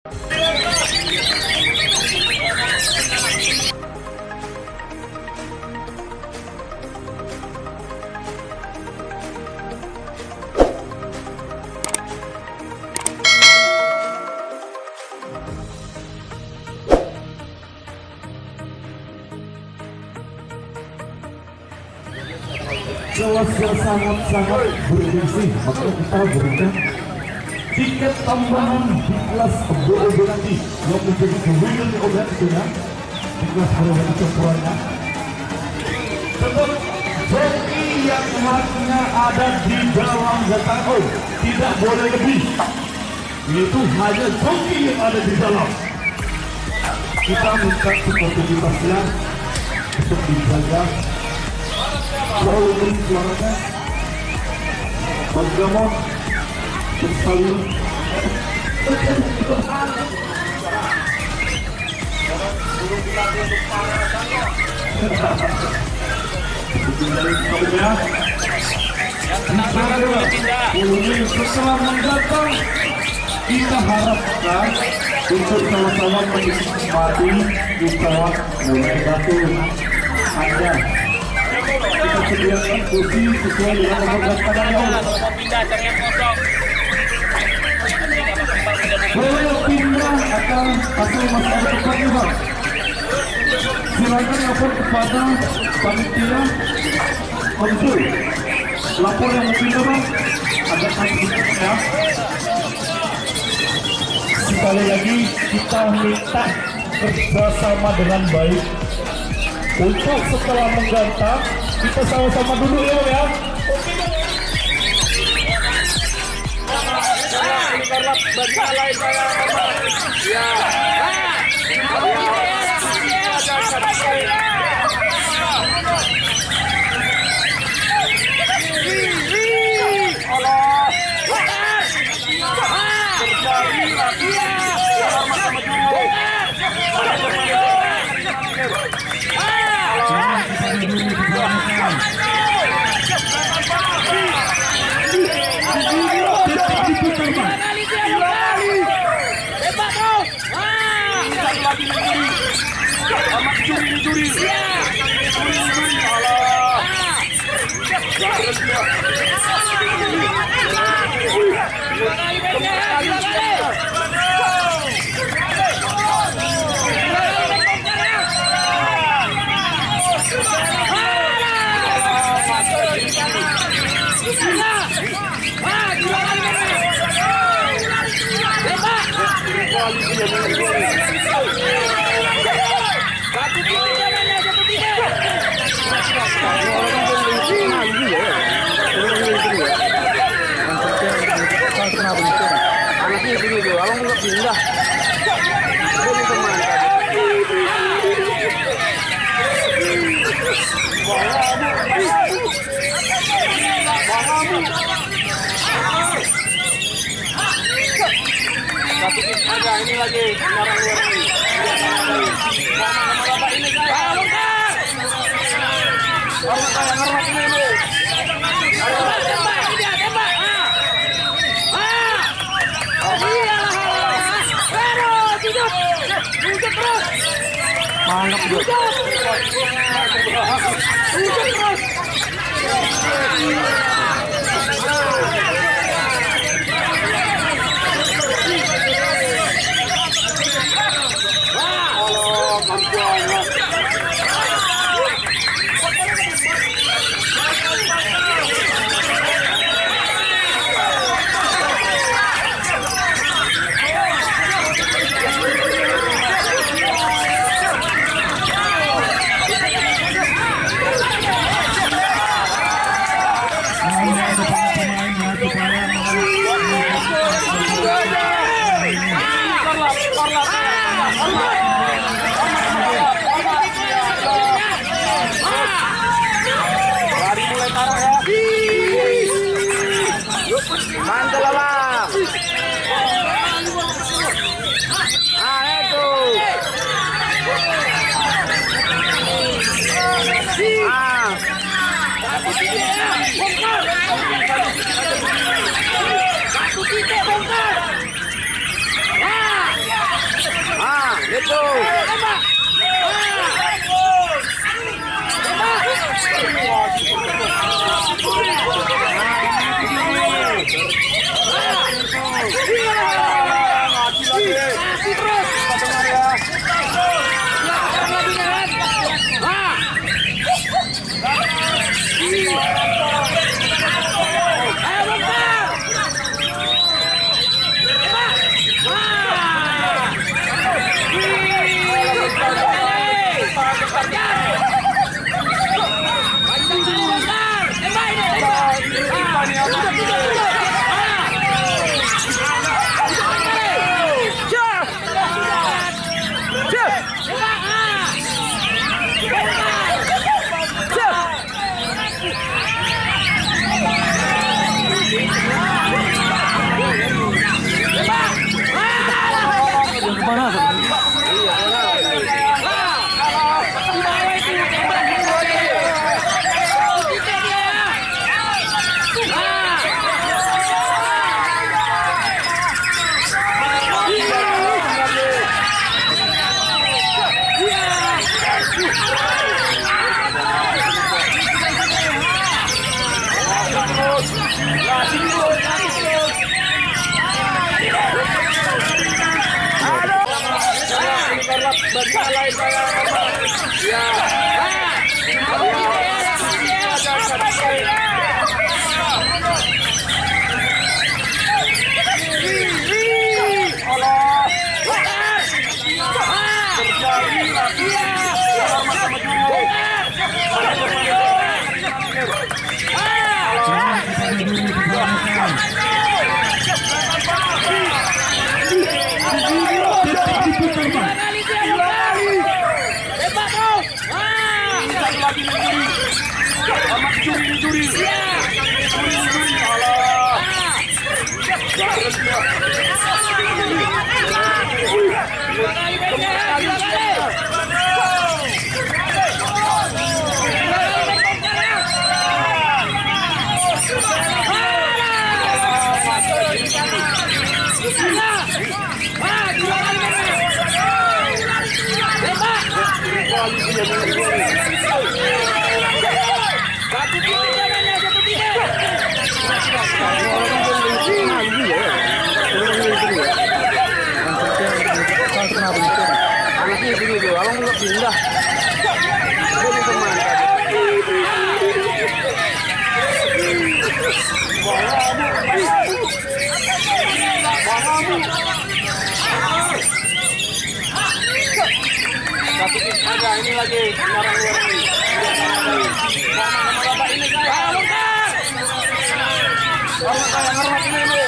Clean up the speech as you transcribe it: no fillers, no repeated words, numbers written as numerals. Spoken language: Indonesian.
Kelas yang sangat-sangat bergengsi, maka kita berikan tiket tambahan di kelas berubah nanti yang menjadi kewingan obat tentunya di kelas berubah campurannya. Tetap joki yang hanya ada di dalam gatakan, tidak boleh lebih. Itu hanya joki yang ada di dalam. Kita minta sportivitasnya untuk dijaga. Selalu suaranya bergamot bersalin setelah mendatang kita harapkan untuk sama-sama menikmati usaha Murai Batu Anda. Kita sediakan kursi sesuai dengan nomor padanya. Boleh pindah atau masih ada tempat juga. Silakan lapor kepada panitia konsul. Lapor yang pindah bang, ada ya. Sekali lagi kita minta bersama dengan baik. Untuk setelah menggantar, kita sama-sama duduk ya, ya. Ini lagi kendaraan luar ini. Ini bagi yang lain saya ya. Anaknya gini tuh, abang nggak pindah. Jadi teman. Ada ini lagi orang luar ini. Bapak ini saya. Orang saya ngerok ini.